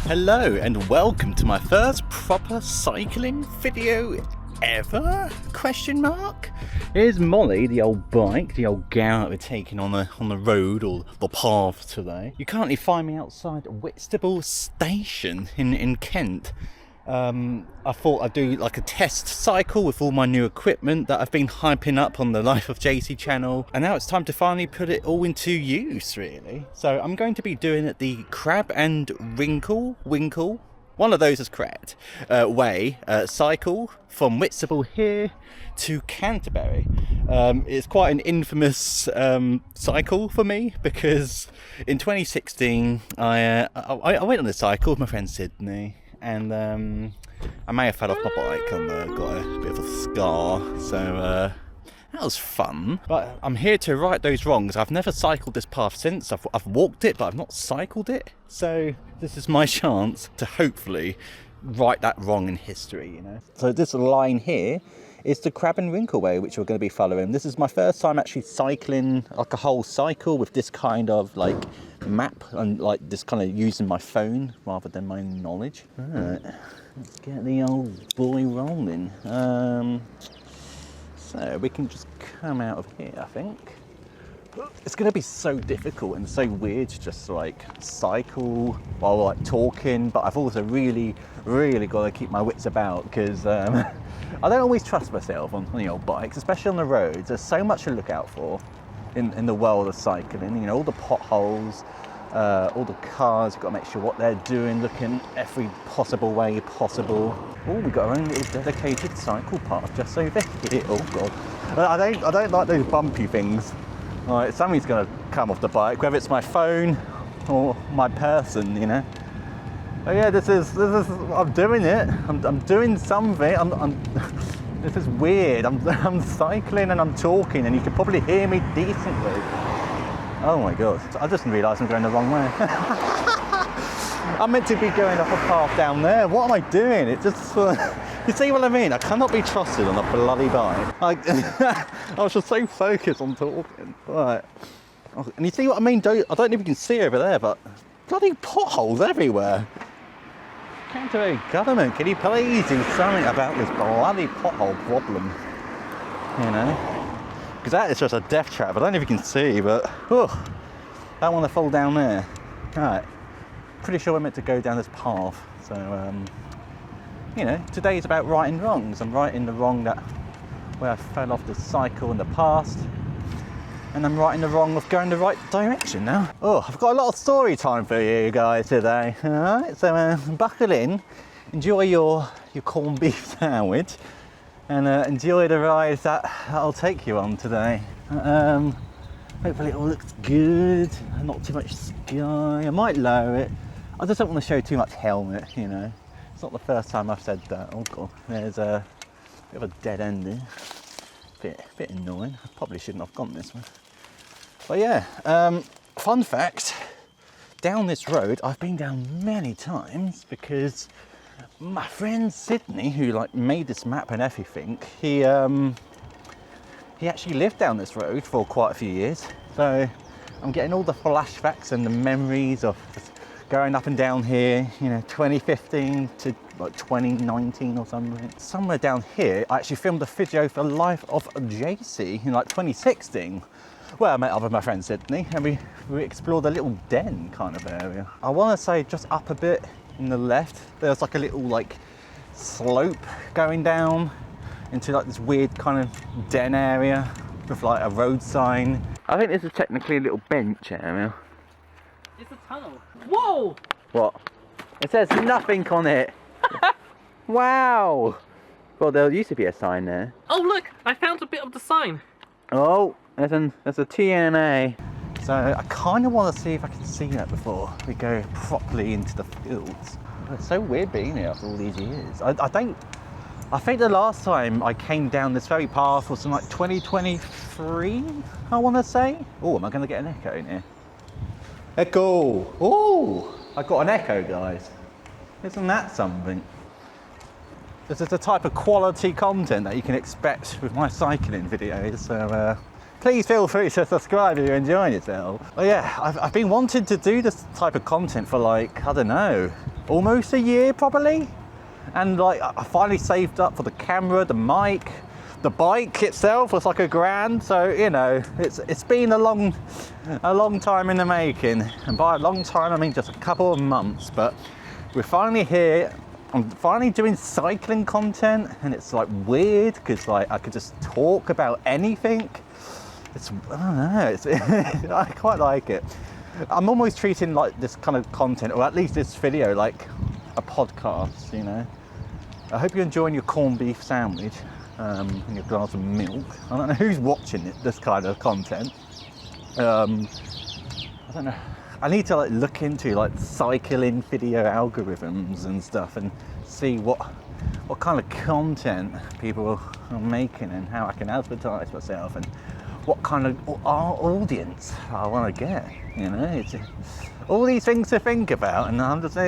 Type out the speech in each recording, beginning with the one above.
Hello and welcome to my first proper cycling video ever? Question mark? Here's Molly, the old bike, the old gal that we're taking on the road or the path today. You currently find me outside Whitstable station in Kent. I thought I'd do like a test cycle with all my new equipment that I've been hyping up on the Life of Jacy channel, and now it's time to finally put it all into use, really. So I'm going to be doing it the Crab and Winkle, one of those is correct, way cycle from Whitstable here to Canterbury. It's quite an infamous cycle for me because in 2016 I went on a cycle with my friend Sydney. And I may have fell off my bike and got a bit of a scar, so that was fun. But I'm here to right those wrongs. I've never cycled this path since. I've walked it, but I've not cycled it. So this is my chance to hopefully right that wrong in history, you know. So this line here is the Crab Winkle Way, which we're going to be following. This is my first time actually cycling like a whole cycle with this kind of like map and like this kind of using my phone rather than my knowledge. Right, let's get the old boy rolling. So we can just come out of here, I think. It's going to be so difficult and so weird to just like cycle while like talking, but I've also really got to keep my wits about because I don't always trust myself on the old bikes, especially on the roads. There's so much to look out for in the world of cycling. You know, all the potholes, all the cars, you've got to make sure what they're doing, looking every possible way possible. Oh, we've got our own little dedicated cycle path just over here. Oh god, I don't like those bumpy things. Right, something's going to come off the bike, whether it's my phone or my person, you know. But yeah, this is I'm doing it. I'm doing something. This is weird. I'm cycling and I'm talking, and you can probably hear me decently. Oh my god! I just realised I'm going the wrong way. I'm meant to be going up a path down there. What am I doing? It just. You see what I mean? I cannot be trusted on a bloody bike. I was just so focused on talking. Right. And you see what I mean? I don't know if you can see over there, but bloody potholes everywhere. Canterbury government, can you please do something about this bloody pothole problem? You know? Because that is just a death trap. I don't know if you can see, but I don't want to fall down there. Right. Pretty sure we're meant to go down this path. So, you know, today is about righting wrongs. I'm righting the wrong where I fell off the cycle in the past, and I'm righting the wrong of going the right direction now. Oh, I've got a lot of story time for you guys today. All right, so buckle in, enjoy your corned beef sandwich, and enjoy the ride that I'll take you on today. Hopefully it all looks good, not too much sky. I might lower it. I just don't want to show too much helmet, you know. It's not the first time I've said that. Oh god, there's a bit of a dead end there. Bit annoying. I probably shouldn't have gone this way. But yeah, fun fact, down this road I've been down many times because my friend Sydney, who like made this map and everything, he actually lived down this road for quite a few years. So I'm getting all the flashbacks and the memories of going up and down here, you know, 2015 to like 2019 or something. Somewhere down here, I actually filmed a video for the Life of Jacy in like 2016. Where I met up with my friend Sydney and we explored a little den kind of area. I want to say just up a bit in the left, there's like a little like slope going down into like this weird kind of den area with like a road sign. I think this is technically a little bench area. It's a tunnel. Whoa! What? It says nothing on it. Wow! Well, there used to be a sign there. Oh look! I found a bit of the sign. Oh, there's a TNA. So I kind of want to see if I can see that before we go properly into the fields. It's so weird being here after all these years. I think the last time I came down this very path was in like 2023, I want to say. Oh, am I going to get an echo in here? Echo! Oh! I got an echo, guys. Isn't that something? This is the type of quality content that you can expect with my cycling videos, so please feel free to subscribe if you're enjoying yourself. Well, yeah, I've been wanting to do this type of content for like, I don't know, almost a year probably. And like I finally saved up for the camera, the mic, the bike itself was like $1,000. So you know, it's been a long time in the making, and by a long time I mean just a couple of months. But we're finally here. I'm finally doing cycling content, and it's like weird because like I could just talk about anything. I don't know, I quite like it. I'm almost treating like this kind of content, or at least this video, like a podcast, you know. I hope you're enjoying your corned beef sandwich and your glass of milk. I don't know who's watching this kind of content. I don't know. I need to like look into like cycling video algorithms and stuff and see what kind of content people are making and how I can advertise myself and what kind of audience I want to get. You know, it's all these things to think about, and I'm just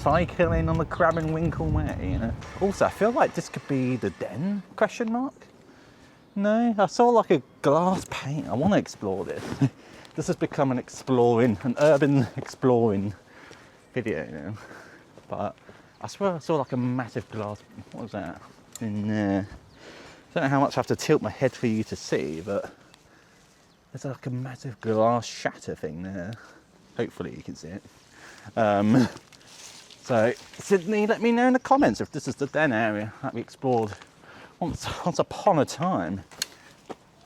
cycling on the Crab Winkle Way. You know. Also, I feel like this could be the den? ? No, I saw like a glass pane. I want to explore this. This has become an urban exploring video now. But I swear I saw like a massive glass. What was that? In there. I don't know how much I have to tilt my head for you to see, but there's like a massive glass shatter thing there. Hopefully you can see it. So Sydney, let me know in the comments if this is the den area that we explored once upon a time.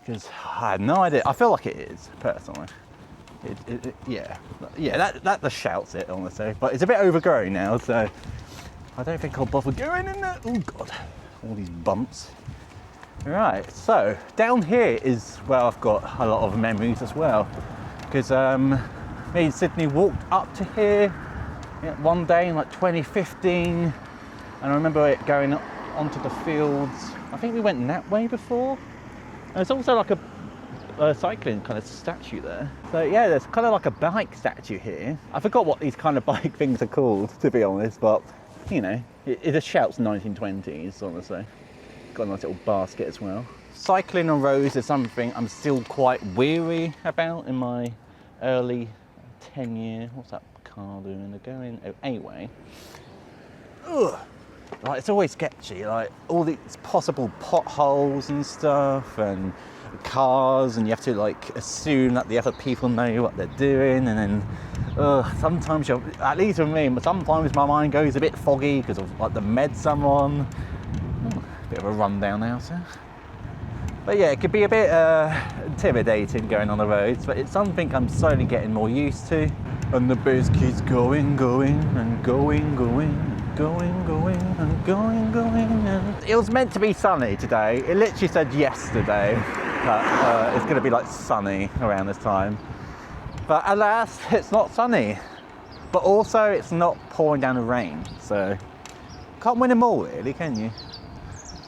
Because I had no idea. I feel like it is, personally. Yeah, that just shouts it, honestly. But it's a bit overgrown now, so I don't think I'll bother going in there. Oh God, all these bumps. Right, so down here is where I've got a lot of memories as well. Because me and Sydney walked up to here one day in like 2015, and I remember it going onto the fields. I think we went that way before. And there's also like a cycling kind of statue there. So yeah, there's kind of like a bike statue here. I forgot what these kind of bike things are called, to be honest, but you know, it just shouts 1920s, honestly. Got a nice little basket as well. Cycling on roads is something I'm still quite weary about in my early 10 year. What's that car doing? They're going anyway. Ugh. Like, it's always sketchy, like all these possible potholes and stuff, and cars, and you have to like assume that the other people know what they're doing, and then sometimes at least for me, sometimes my mind goes a bit foggy because of like the meds I'm on. Bit of a rundown now, sir. But yeah, it could be a bit intimidating going on the roads, but it's something I'm slowly getting more used to. And the bus keeps going and going and going and going. And it was meant to be sunny today. It literally said yesterday that it's going to be like sunny around this time. But alas, it's not sunny. But also, it's not pouring down the rain. So can't win them all, really, can you?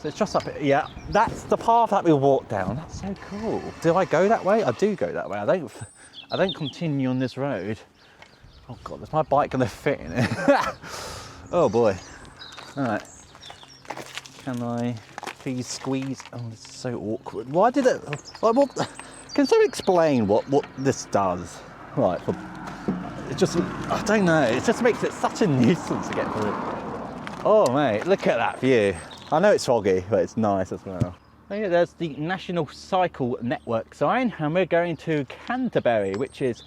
So it's just up here. Yeah, that's the path that we walked down. That's so cool. Do I go that way? I do go that way. I don't continue on this road. Oh God, is my bike gonna fit in it? Oh boy. All right. Can I please squeeze? Oh, this is so awkward. Why did it? Like, what? Can someone explain what this does? Right. It just, I don't know. It just makes it such a nuisance to get through. Oh mate, look at that view. I know it's foggy, but it's nice as well. Oh yeah, there's the National Cycle Network sign, and we're going to Canterbury, which is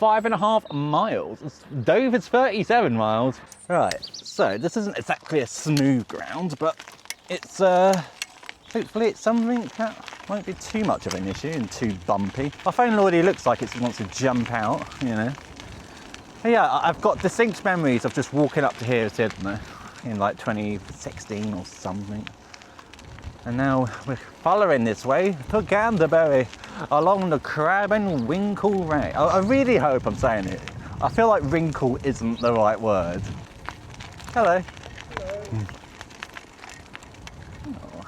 5.5 miles. Dover's 37 miles. Right, so this isn't exactly a smooth ground, but it's hopefully it's something that won't be too much of an issue and too bumpy. My phone already looks like it wants to jump out, you know. But yeah, I've got distinct memories of just walking up to here, didn't I? In like 2016 or something. And now we're following this way to Canterbury along the Crab Winkle Way. I really hope I'm saying it. I feel like wrinkle isn't the right word. Hello. Hello. Oh.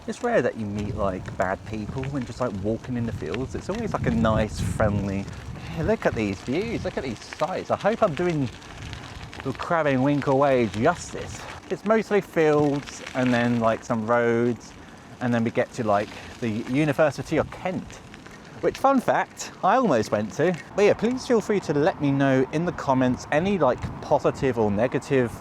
It's rare that you meet like bad people when just like walking in the fields. It's always like a nice, friendly, hey, look at these views, look at these sights. I hope I'm doing the Crab Winkle Way justice. It's mostly fields and then like some roads, and then we get to like the University of Kent, which, fun fact, I almost went to. But yeah, please feel free to let me know in the comments any like positive or negative,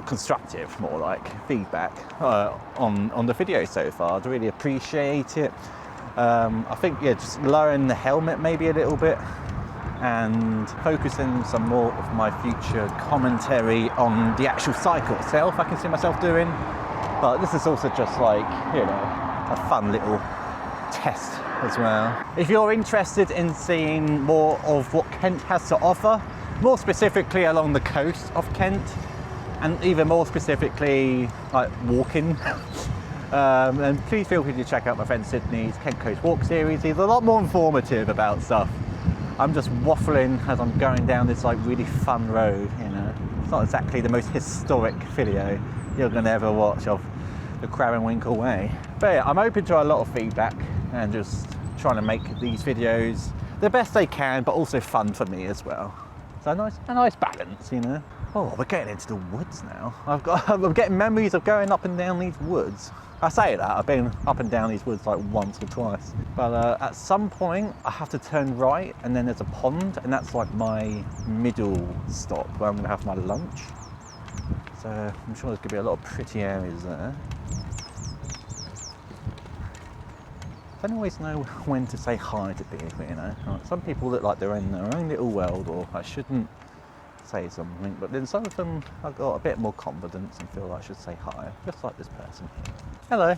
constructive more like, feedback on the video so far. I'd really appreciate it. I think, yeah, just lowering the helmet maybe a little bit and focusing some more of my future commentary on the actual cycle itself I can see myself doing. But this is also just like, you know, a fun little test as well. If you're interested in seeing more of what Kent has to offer, more specifically along the coast of Kent, and even more specifically like walking, and please feel free to check out my friend Sydney's Kent Coast Walk series. He's a lot more informative about stuff. I'm just waffling as I'm going down this like really fun road, you know. It's not exactly the most historic video you're going to ever watch of the Crab Winkle Way. But yeah, I'm open to a lot of feedback and just trying to make these videos the best they can, but also fun for me as well. So a nice balance, you know. Oh, we're getting into the woods now. I'm getting memories of going up and down these woods. I say that, I've been up and down these woods like once or twice. But at some point, I have to turn right, and then there's a pond, and that's like my middle stop where I'm gonna have my lunch. So I'm sure there's gonna be a lot of pretty areas there. I don't always know when to say hi to people, you know. Some people look like they're in their own little world, or I shouldn't say something, but then some of them I've got a bit more confidence and feel like I should say hi, just like this person here. Hello.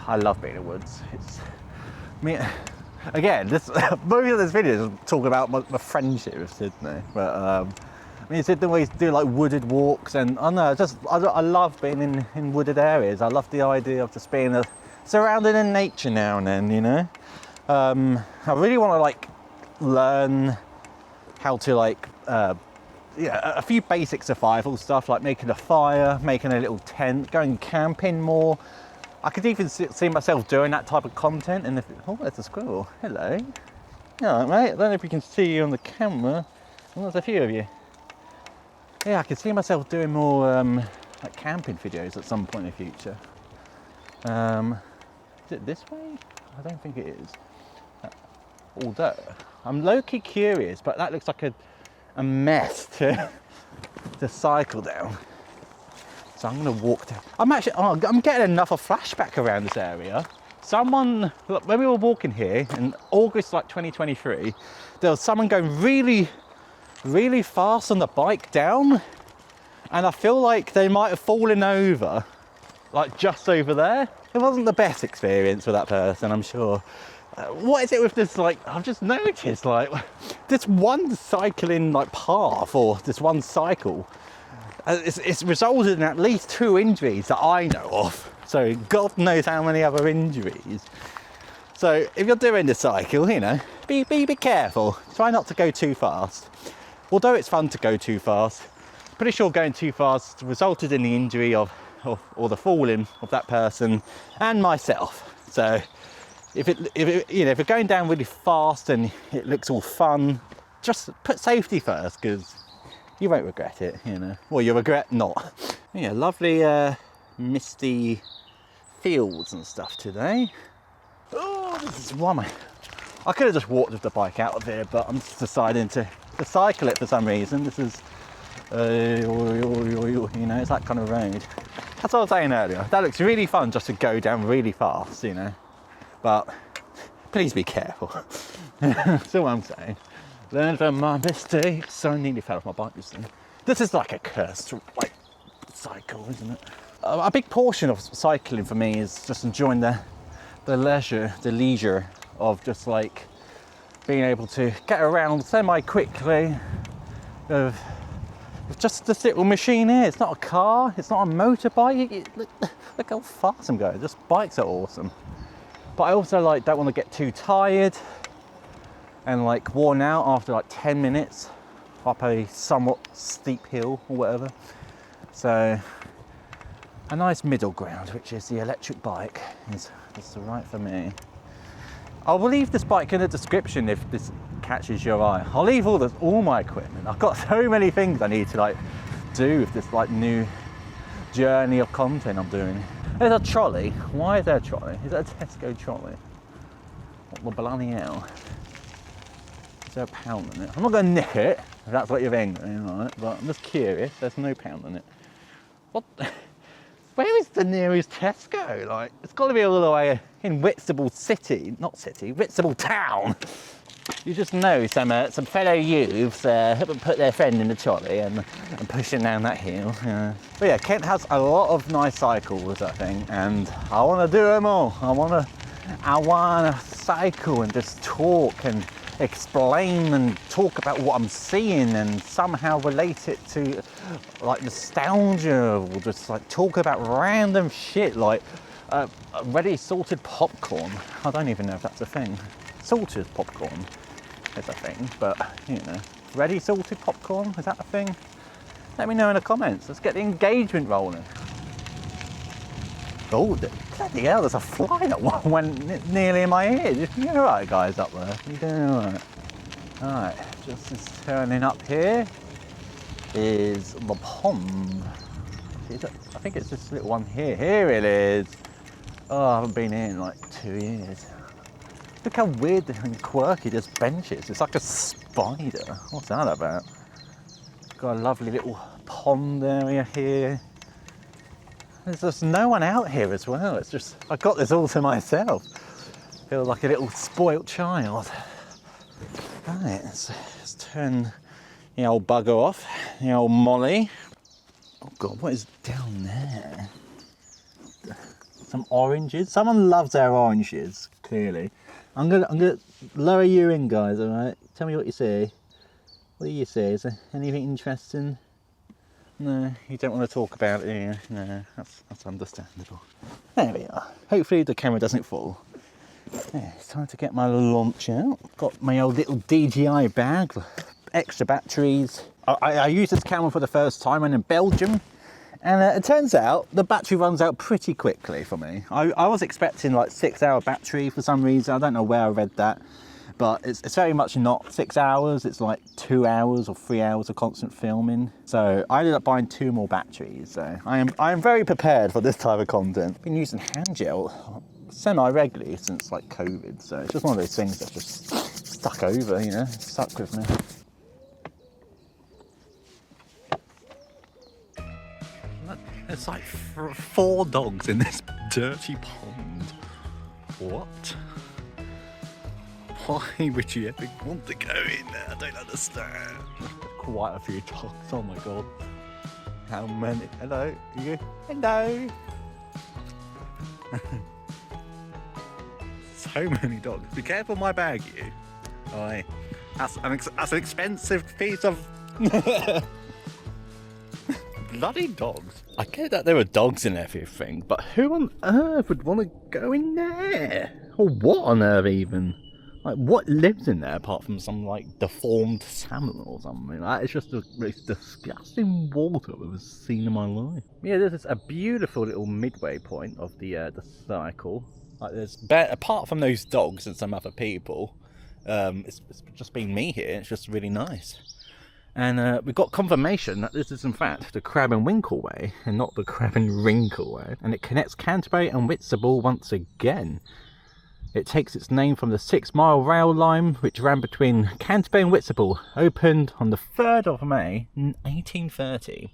I love being in the woods. It's me again. Most of this video is talking about my friendship with Sydney, but I mean, Sydney always do like wooded walks, and I don't know, I love being in wooded areas. I love the idea of just being surrounded in nature now and then, you know. I really want to like learn how to like a few basic survival stuff, like making a fire, making a little tent, going camping more. I could even see myself doing that type of content. And oh, there's a squirrel. Hello. All right, mate. I don't know if you can see you on the camera. Well, there's a few of you. Yeah, I could see myself doing more like camping videos at some point in the future. Is it this way? I don't think it is. Although I'm low-key curious, but that looks like a mess to cycle down. So I'm gonna walk down. I'm getting enough of flashback around this area. Someone, look, when we were walking here in August like 2023, there was someone going really, really fast on the bike down, and I feel like they might have fallen over, like just over there. It wasn't the best experience for that person, I'm sure. What is it with this, like, I've just noticed, like, this one cycling, like, path, or this one cycle, it's resulted in at least 2 injuries that I know of. So God knows how many other injuries. So if you're doing the cycle, you know, be careful. Try not to go too fast. Although it's fun to go too fast, pretty sure going too fast resulted in the injury or the falling of that person and myself. So if you're going down really fast and it looks all fun, just put safety first, because you won't regret it, you know. Well, you'll regret not. Yeah, lovely misty fields and stuff today. Oh, this is warm. I could have just walked with the bike out of here, but I'm just deciding to cycle it for some reason. This is, you know, it's that kind of road. That's what I was saying earlier. That looks really fun just to go down really fast, you know. But please be careful. That's all I'm saying. Learn from my mistakes. I nearly fell off my bike this thing. This is like a cursed like cycle, isn't it? A big portion of cycling for me is just enjoying the leisure of just like being able to get around semi-quickly with just this little machine here. It's not a car, it's not a motorbike. Look how fast I'm going. Just bikes are awesome. But I also like don't want to get too tired and like worn out after like 10 minutes up a somewhat steep hill or whatever. So a nice middle ground, which is the electric bike, is right for me. I'll leave this bike in the description if this catches your eye. I'll leave all my equipment. I've got so many things I need to like do with this like new journey of content I'm doing. There's a trolley. Why is there a trolley? Is that a Tesco trolley? What the bloody hell? Is there a pound in it? I'm not going to nick it, if that's what you're thinking, right? But I'm just curious. There's no pound in it. What? Where is the nearest Tesco? Like, it's got to be all the way in Whitstable City. Not city, Whitstable Town. You just know some fellow youths put their friend in the trolley and pushing down that hill. But yeah, Kent has a lot of nice cycles, I think, and I want to do them all. I want to cycle and just talk and explain and talk about what I'm seeing and somehow relate it to like nostalgia, or just like talk about random shit like ready salted popcorn. I don't even know if that's a thing. Salted popcorn is a thing, but you know, ready salted popcorn, is that a thing? Let me know in the comments. Let's get the engagement rolling. Oh, bloody hell, there's a fly that went nearly in my ear. You alright, guys, up there? You doing alright? Alright, just as turning up here is the pond. I think it's this little one here. Here it is. Oh, I haven't been here in like 2 years. Look how weird and quirky this bench is. It's like a spider. What's that about? Got a lovely little pond area here. There's just no one out here as well. It's just, I got this all to myself. Feel like a little spoilt child. Right, let's turn the old bugger off, the old Molly. Oh God, what is down there? Some oranges. Someone loves their oranges, clearly. I'm gonna lower you in, guys, alright? Tell me what you say. What do you say? Is there anything interesting? No, you don't want to talk about it, do you? No, that's understandable. There we are. Hopefully the camera doesn't fall. Yeah, it's time to get my launch out. Got my old little DJI bag, extra batteries. I used this camera for the first time when in Belgium, and it turns out the battery runs out pretty quickly for me. I was expecting like 6-hour battery for some reason. I don't know where I read that. But it's very much not 6 hours, it's like 2 hours or 3 hours of constant filming. So I ended up buying 2 more batteries. So I am very prepared for this type of content. Been using hand gel semi-regularly since like COVID. So it's just one of those things that's just stuck over, you know, stuck with me. There's like 4 dogs in this dirty pond. What? Why would you ever want to go in there? I don't understand. Quite a few dogs, oh my God. How many? Hello, you? Hello. So many dogs. Be careful my bag, you. Aye. That's an expensive piece of... Bloody dogs. I get that there are dogs in everything, but who on earth would want to go in there? Or what on earth even? Like, what lives in there apart from some, like, deformed salmon or something? Like, it's just the most disgusting water I've ever seen in my life. Yeah, this is a beautiful little midway point of the cycle. Like, apart from those dogs and some other people, it's just been me here. It's just really nice. And we've got confirmation that this is in fact the Crab and Winkle Way and not the Crab and Wrinkle Way. And it connects Canterbury and Whitstable once again. It takes its name from the 6-mile rail line which ran between Canterbury and Whitstable, opened on the 3rd of May 1830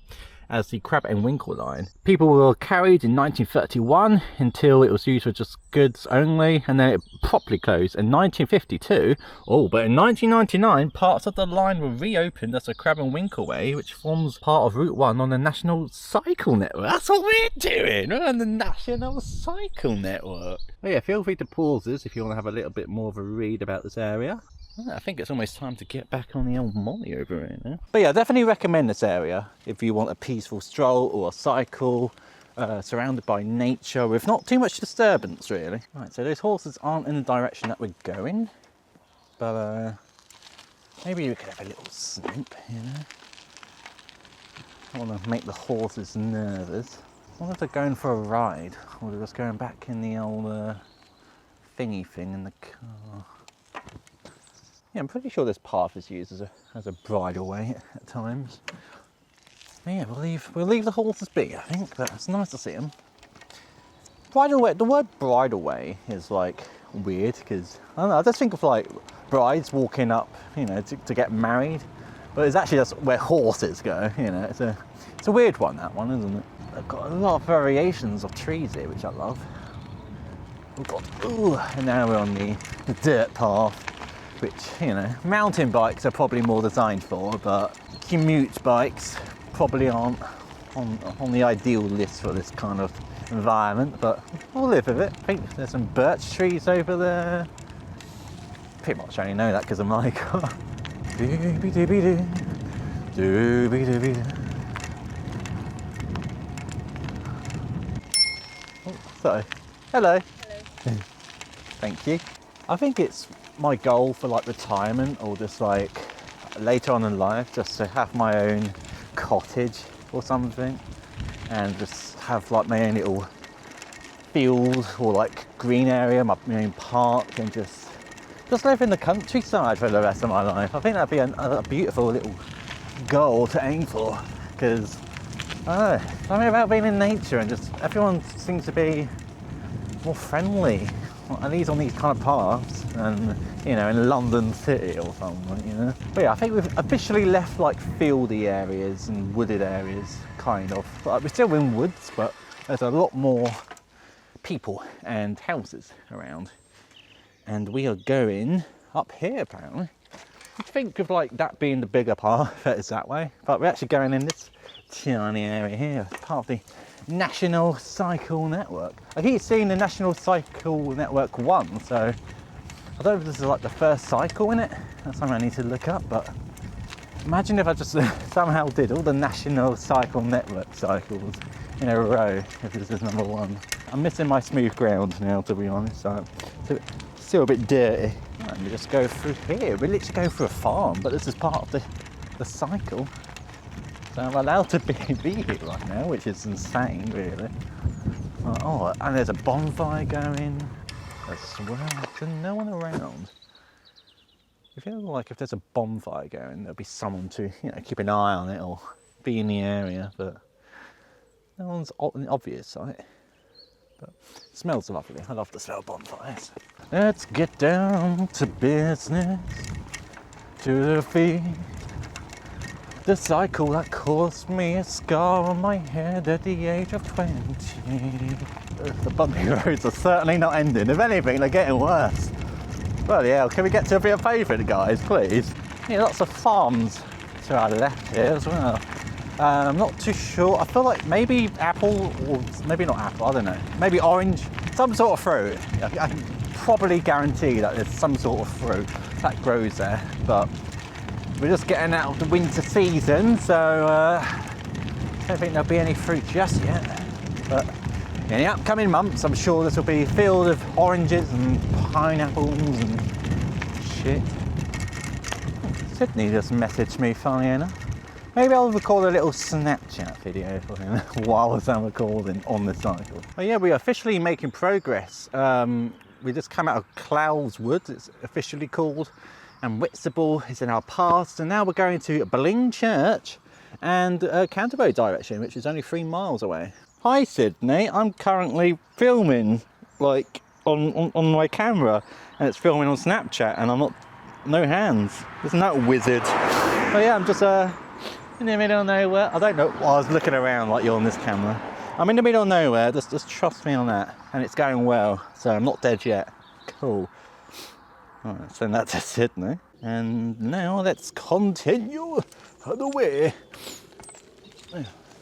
as the Crab and Winkle line. People were carried in 1931 until it was used for just goods only, and then it properly closed in 1952. But in 1999 parts of the line were reopened as the Crab and Winkle Way, which forms part of Route 1 on the National Cycle Network. That's what we're doing! We're on the National Cycle Network. Oh yeah, feel free to pause this if you want to have a little bit more of a read about this area. I think it's almost time to get back on the old Molly over here now. But yeah, I definitely recommend this area if you want a peaceful stroll or a cycle, surrounded by nature with not too much disturbance really. Right, so those horses aren't in the direction that we're going, but maybe we could have a little snoop, you know. I want to make the horses nervous. I wonder if they're going for a ride or they're just going back in the old thingy thing in the car. Yeah, I'm pretty sure this path is used as a bridleway at times. But yeah, we'll leave the horses be, I think, but it's nice to see them. Bridleway, the word bridleway is like weird because I don't know. I just think of like brides walking up, you know, to get married, but it's actually just where horses go. You know, it's a weird one, that one, isn't it? They've got a lot of variations of trees here, which I love. We've got, ooh, and now we're on the dirt path, which, you know, mountain bikes are probably more designed for, but commute bikes probably aren't on the ideal list for this kind of environment, but we'll live with it. I think there's some birch trees over there. Pretty much only know that because of my car. So, hello. Hello. Thank you. I think it's my goal for like retirement or just like later on in life just to have my own cottage or something and just have like my own little field or like green area, my own park, and just live in the countryside for the rest of my life. I think that'd be a beautiful little goal to aim for, because I don't know, something about being in nature and just everyone seems to be more friendly, at least on these kind of paths, and you know, in London City or something, you know. But yeah, I think we've officially left like fieldy areas and wooded areas, kind of. Like, we're still in woods, but there's a lot more people and houses around. And we are going up here, apparently. You'd think of like that being the bigger path that is that way, but we're actually going in this tiny area here, part of the National Cycle Network. I keep seeing the National Cycle Network 1, so I don't know if this is like the first cycle in it. That's something I need to look up, but imagine if I just somehow did all the National Cycle Network cycles in a row, if this is number 1. I'm missing my smooth ground now, to be honest, so it's still a bit dirty. Let me just go through here. We literally go through a farm, but this is part of the cycle. So I'm allowed to be here right now, which is insane, really. Oh, and there's a bonfire going as well. There's no one around. I feel like if there's a bonfire going, there'll be someone to, you know, keep an eye on it or be in the area, but no one's in the obvious sight. But it smells lovely. I love the smell of bonfires. Let's get down to business, to the feet. The cycle that caused me a scar on my head at the age of 20. The bumpy roads are certainly not ending. If anything, they're getting worse. Bloody hell, can we get to a bit of pavement, guys, please? Yeah, lots of farms to our left here as well. I'm not too sure. I feel like maybe apple, or maybe not apple, I don't know. Maybe orange, some sort of fruit. I can probably guarantee that there's some sort of fruit that grows there, but we're just getting out of the winter season, so I don't think there'll be any fruit just yet. But in the upcoming months, I'm sure this will be filled with oranges and pineapples and shit. Sydney just messaged me, funny enough. Maybe I'll record a little Snapchat video for him while I'm recording on the cycle. But yeah, we're officially making progress. We just came out of Clouds Woods, it's officially called, and Whitstable is in our past, and now we're going to Bling Church and Canterbury direction, which is only 3 miles away. Hi Sydney, I'm currently filming like on my camera, and it's filming on Snapchat, and I'm not, no hands. Isn't that a wizard? But yeah, I'm just in the middle of nowhere. I don't know, I was looking around like you're on this camera. I'm in the middle of nowhere, just trust me on that. And it's going well, so I'm not dead yet. Cool. Alright, send that to Sydney. And now let's continue the way.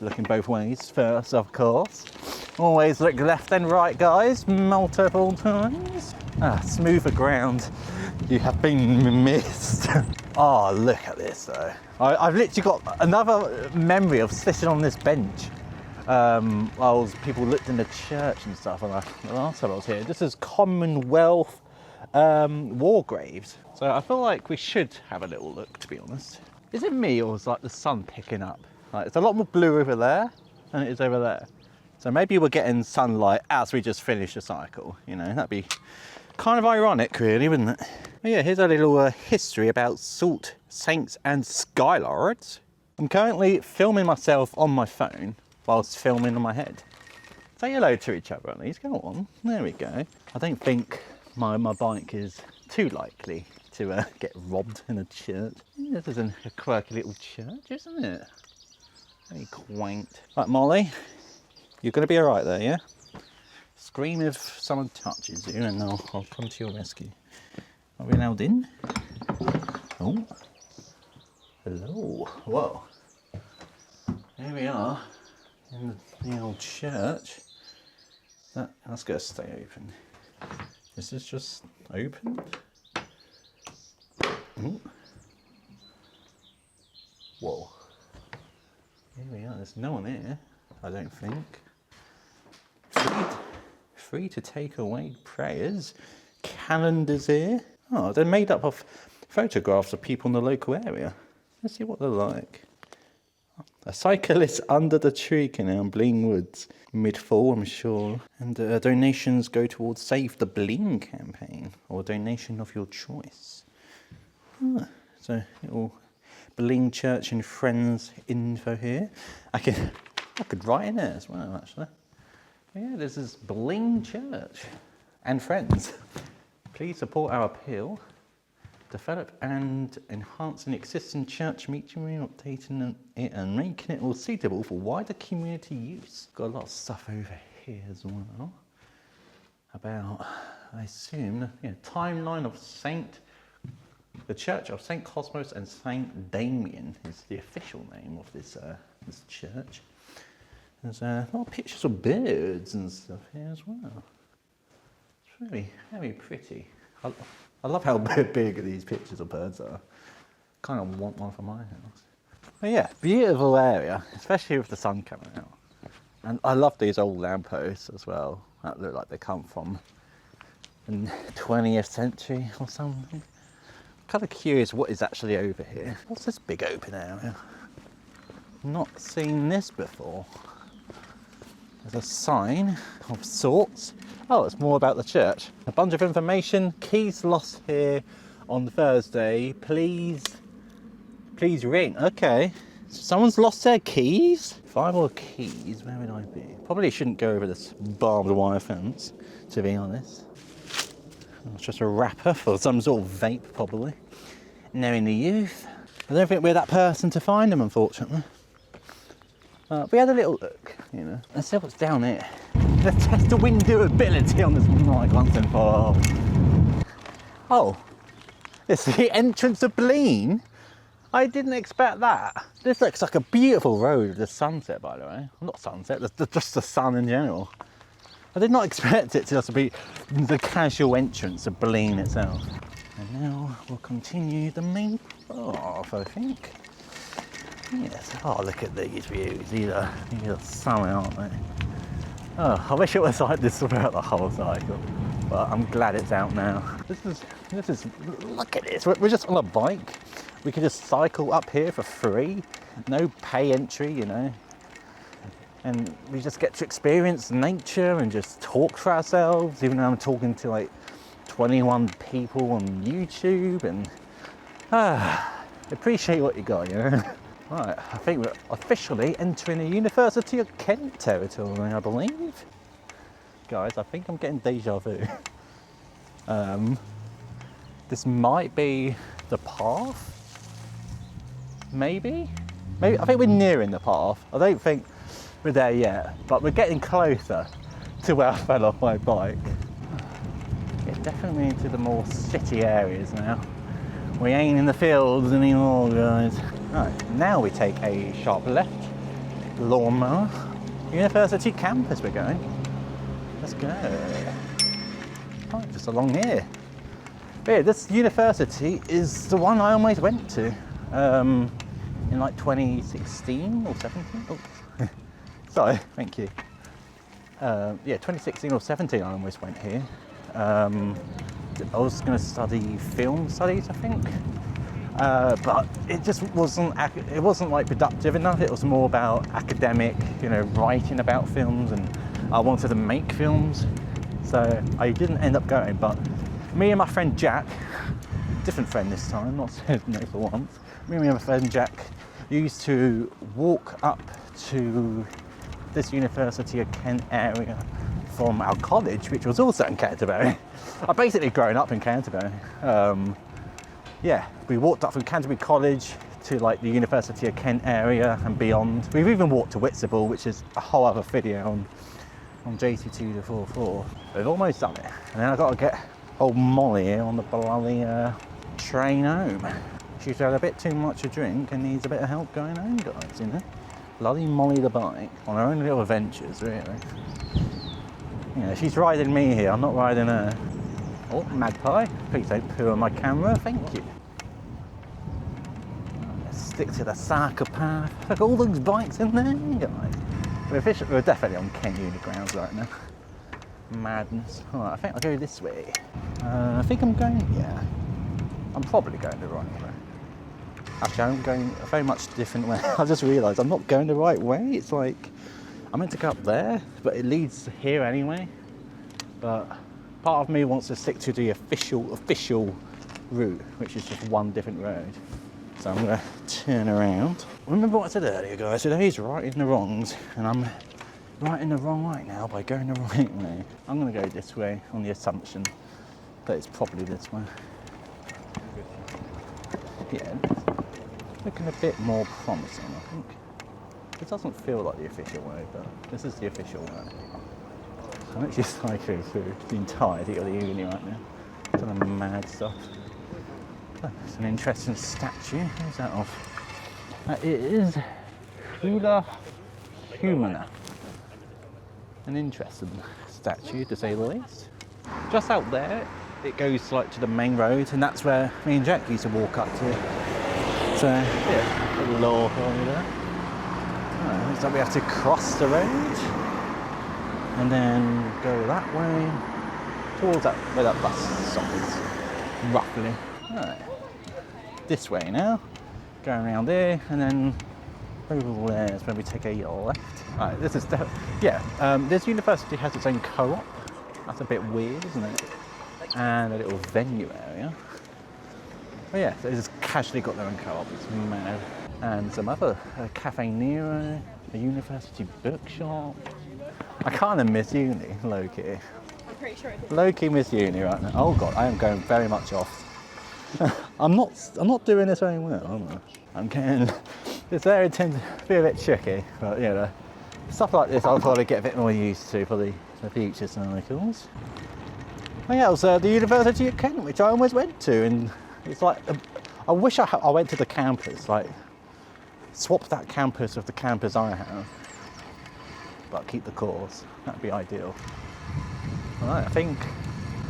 Looking both ways first, of course. Always look left and right, guys, multiple times. Smoother ground. You have been missed. Oh, look at this though. I've literally got another memory of sitting on this bench while people looked in the church and stuff the last time I was here. This is Commonwealth war graves. So I feel like we should have a little look, to be honest. Is it me, or is like the sun picking up? Like, it's a lot more blue over there than it is over there. So maybe we're getting sunlight as we just finish the cycle, you know, that'd be kind of ironic really, wouldn't it? But yeah, here's a little history about Salt, Saints and Skylords. I'm currently filming myself on my phone whilst filming on my head. Say hello to each other at least, go on, there we go. I don't think my bike is too likely to get robbed in a church. Yeah, this is a quirky little church, isn't it? Very quaint. Right, Molly, you're going to be all right there, yeah? Scream if someone touches you and I'll come to your rescue. Are we allowed in? Oh. Hello. Whoa. Here we are in the old church. That's going to stay open. This is just open. Ooh. Whoa. Here we are. There's no one here, I don't think. Free to take away prayers. Calendars here. Oh, they're made up of photographs of people in the local area. Let's see what they're like. A cyclist under the tree canal in Blean Woods. Mid-fall, I'm sure. And donations go towards Save the Blean campaign, or a donation of your choice. Ah, so little Blean Church and Friends info here. I could write in there as well, actually. But yeah, this is Blean Church and Friends. Please support our appeal. Develop and enhance an existing church meeting room, updating it and making it all suitable for wider community use. Got a lot of stuff over here as well about, I assume, timeline of the Church of Saint Cosmos and Saint Damien is the official name of this church. There's a lot of pictures of birds and stuff here as well. It's very, very pretty. I love how big these pictures of birds are. Kind of want one for my house. But yeah, beautiful area, especially with the sun coming out. And I love these old lampposts as well. That look like they come from the 20th century or something. I'm kind of curious what is actually over here. What's this big open area? Not seen this before. There's a sign of sorts. Oh, it's more about the church. A bunch of information. Keys lost here on Thursday. Please ring. Okay. Someone's lost their keys? If I were keys, where would I be? Probably shouldn't go over this barbed wire fence, to be honest. It's just a wrapper for some sort of vape, probably. Knowing the youth. I don't think we're that person to find them, unfortunately. We had a little look, Let's see what's down here. Let's test the window ability on this mic once and for all. Oh, it's the entrance of Blean. I didn't expect that. This looks like a beautiful road with the sunset, by the way. Not sunset, just the sun in general. I did not expect it to just be the casual entrance of Blean itself. And now we'll continue the main path, I think. Yes. Oh, look at these views. These are stunning, aren't they? Oh, I wish it was like this throughout the whole cycle, but I'm glad it's out now. This is. Look at this. We're just on a bike. We can just cycle up here for free, no pay entry, and we just get to experience nature and just talk for ourselves. Even though I'm talking to like 21 people on YouTube, and appreciate what you got, Right, I think we're officially entering the University of Kent territory, I believe. Guys, I think I'm getting deja vu. This might be the path. Maybe? I think we're nearing the path. I don't think we're there yet, but we're getting closer to where I fell off my bike. Yeah, definitely into the more city areas now. We ain't in the fields anymore, guys. Right, now we take a sharp left, lawnmower, University campus we're going. Let's go. Right, just along here. But yeah, this university is the one I almost went to in like 2016 or 17. Oh, sorry, thank you. Yeah, 2016 or 17 I almost went here. I was going to study film studies, I think. But it just wasn't like productive enough. It was more about academic, writing about films, and I wanted to make films, so I didn't end up going. But me and my friend Jack, different friend this time, not no for once, me and my friend Jack used to walk up to this University of Kent area from our college, which was also in Canterbury. I've basically grown up in Canterbury. Yeah, we walked up from Canterbury College to like the University of Kent area and beyond. We've even walked to Whitstable, which is a whole other video on Jacy 244. We've almost done it. And then I've got to get old Molly here on the bloody train home. She's had a bit too much to drink and needs a bit of help going home, guys, you know? Bloody Molly the bike on her own little adventures, really. You know, she's riding me here, I'm not riding her. Oh, magpie, please don't poo on my camera, thank you. Let's stick to the cycle path. Look at all those bikes in there, guys. We're definitely on Kent Uni grounds right now. Madness. Alright, I think I'll go this way. I think I'm going, yeah. I'm probably going the right way. Actually, I'm going a very much different way. I just realised I'm not going the right way. It's like, I'm meant to go up there, but it leads here anyway. But part of me wants to stick to the official route, which is just one different road. So I'm going to turn around. Remember what I said earlier, guys, today's right in the wrongs, and I'm right in the wrong right now by going the right way. I'm going to go this way on the assumption that it's probably this way. Yeah, looking a bit more promising, I think. It doesn't feel like the official way, but this is the official way. I'm actually cycling through the entirety of the uni right now. Some mad stuff. Oh, it's an interesting statue. Who's that of? It is Hula Humana. An interesting statue, to say the least. Just out there, it goes like to the main road, and that's where me and Jack used to walk up to. So yeah, a little law over there. Oh, looks like we have to cross the road and then go that way towards that where that bus stop is, roughly. Right. This way now, going around there, and then over there is where we take a left. Right, this is this university has its own co-op. That's a bit weird, isn't it? And a little venue area. But yeah, they just casually got their own co-op, it's mad. And some other, Cafe Nero, a university bookshop. I kind of miss uni, low-key. I'm pretty sure it's Low-key miss uni right now. Oh god, I am going very much off. I'm not doing this very well, am I? I'm getting, this area tends to be a bit tricky, but you know, stuff like this I'll probably get a bit more used to for the future cycles. Oh yeah, it was the University of Kent, which I almost went to, and it's like, I wish I went to the campus, like, swap that campus with the campus I have, but keep the course, that'd be ideal. Alright, I think,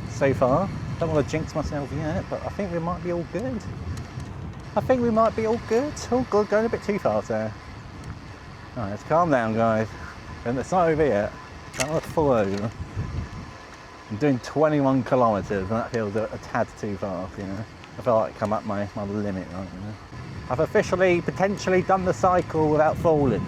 so far, don't want to jinx myself yet, but I think we might be all good. I think we might be all good. Oh god, going a bit too fast there. Alright, let's calm down, guys. And it's not over yet. That was full over. I'm doing 21 kilometres and that feels a tad too fast, you know. I feel like I'm at my limit right now. I've officially, potentially done the cycle without falling.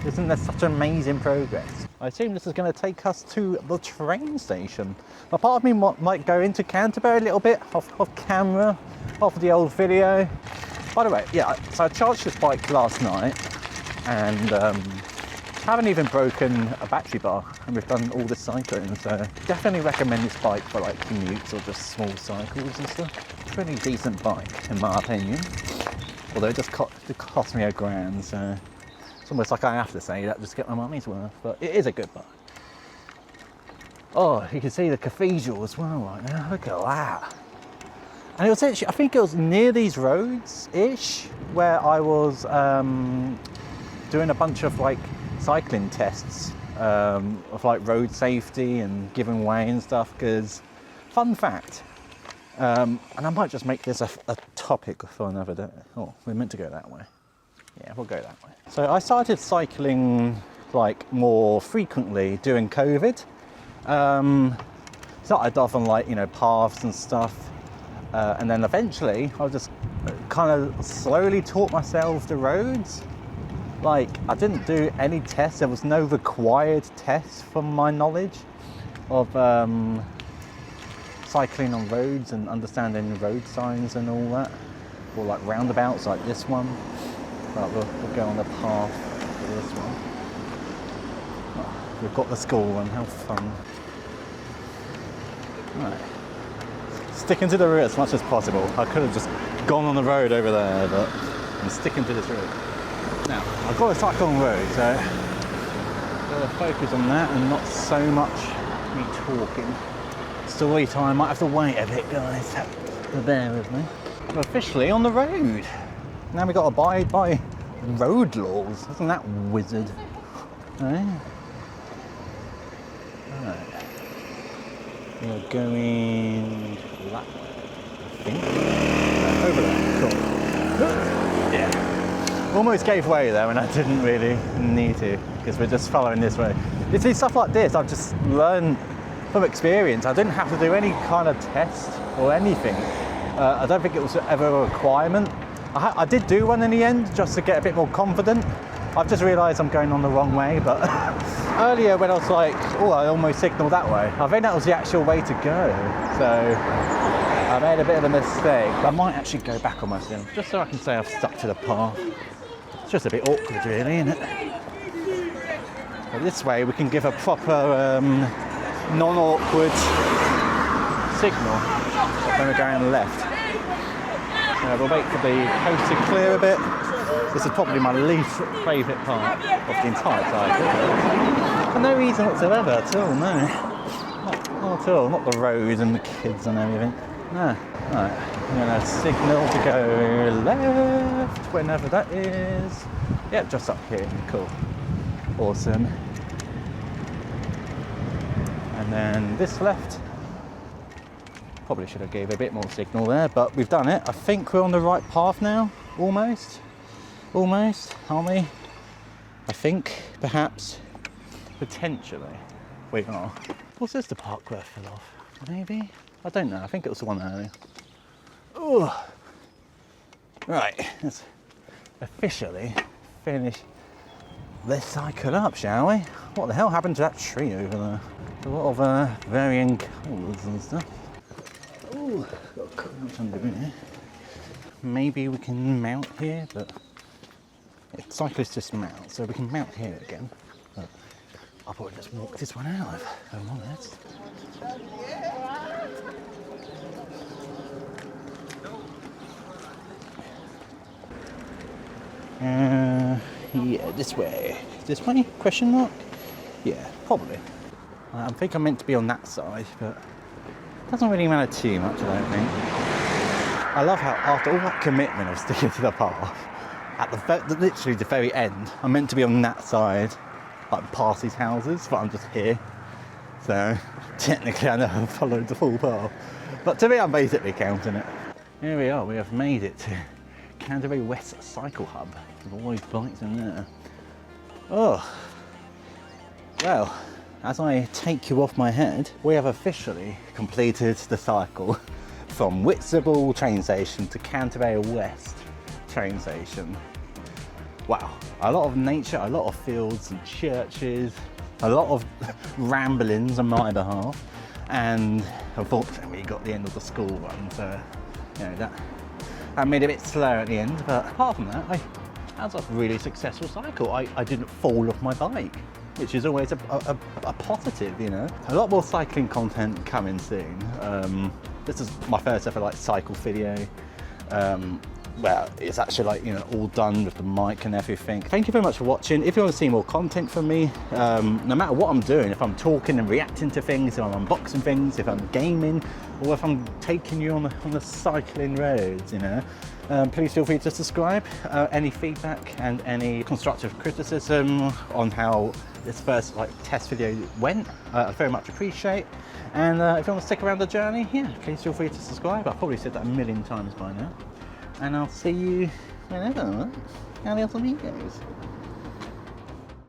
Isn't there such amazing progress? I assume this is going to take us to the train station. A part of me might go into Canterbury a little bit, off camera, off the old video. By the way, yeah, so I charged this bike last night and haven't even broken a battery bar, and we've done all this cycling, so definitely recommend this bike for like commutes or just small cycles and stuff. Pretty decent bike in my opinion, although it just cost me £1,000, so it's almost like I have to say that just to get my money's worth, but it is a good bike. Oh, you can see the cathedral as well right now, look at that. And it was actually, I think it was near these roads-ish, where I was doing a bunch of like cycling tests of like road safety and giving way and stuff, because fun fact, and I might just make this a topic for another day. Oh, we're meant to go that way. Yeah, we'll go that way. So I started cycling like more frequently during COVID. Started off on like, you know, paths and stuff, and then eventually I just kind of slowly taught myself the roads. Like, I didn't do any tests, there was no required tests from my knowledge of cycling on roads and understanding road signs and all that, or like roundabouts like this one, but we'll go on the path for this one. we've got the school one, how fun. Right. Sticking to the route as much as possible. I could have just gone on the road over there, but I'm sticking to this route. Now, I've got to cycle on the road, so I've got to focus on that and not so much me talking. Story time, might have to wait a bit, guys, so bear with me. We're officially on the road. Now we've got to abide by road laws. Isn't that wizard? Eh? Right. We're going that way, I think. Over there, cool. Yeah. Almost gave way there when I didn't really need to, because we're just following this way. You see, stuff like this, I've just learned from experience. I didn't have to do any kind of test or anything. I don't think it was ever a requirement. I did do one in the end, just to get a bit more confident. I've just realised I'm going on the wrong way, but earlier when I was like, oh, I almost signalled that way, I think that was the actual way to go. So I made a bit of a mistake. I might actually go back on myself, just so I can say I've stuck to the path. It's just a bit awkward really, isn't it? But this way we can give a proper non-awkward signal when we're going left. We'll wait for the coast to clear a bit. This is probably my least favourite part of the entire cycle. For no reason whatsoever at all, no. Not at all, not the roads and the kids and everything. No. Right, I'm going to signal to go left whenever that is. Yep, just up here, cool. Awesome. And then this left. Probably should have gave a bit more signal there, but we've done it. I think we're on the right path now, almost. Almost, aren't we? I think, perhaps, potentially, we are. Was this the park where I fell off? Maybe? I don't know, I think it was the one earlier. Ooh. Right, let's officially finish this cycle up, shall we? What the hell happened to that tree over there? A lot of varying colours and stuff. Ooh, got a coconut under here. Maybe we can mount here, but cyclists just mount, so we can mount here again. But I'll probably just walk this one out if I'm honest. Yeah, this way. This way? Question mark? Yeah, probably. I think I'm meant to be on that side, but it doesn't really matter too much, I don't think. I love how after all that commitment of sticking to the path, at literally the very end, I'm meant to be on that side, like past these houses, but I'm just here. So technically I never followed the full path. But to me, I'm basically counting it. Here we are, we have made it to Canterbury West Cycle Hub. With all these bikes in there. Oh, well, as I take you off my head, we have officially completed the cycle from Whitstable train station to Canterbury West train station. Wow, a lot of nature, a lot of fields and churches, a lot of ramblings on my behalf, and unfortunately we got the end of the school run, so you know that made it a bit slow at the end. But apart from that, that was a really successful cycle. I didn't fall off my bike, which is always a positive, you know. A lot more cycling content coming soon. This is my first ever cycle video. Well, it's actually all done with the mic and everything. Thank you very much for watching. If you want to see more content from me, no matter what I'm doing, if I'm talking and reacting to things, if I'm unboxing things, if I'm gaming, or if I'm taking you on the cycling roads, please feel free to subscribe. Any feedback and any constructive criticism on how this first test video went, I very much appreciate. And if you want to stick around the journey, yeah, please feel free to subscribe. I've probably said that a million times by now. And I'll see you whenever. Adios amigos.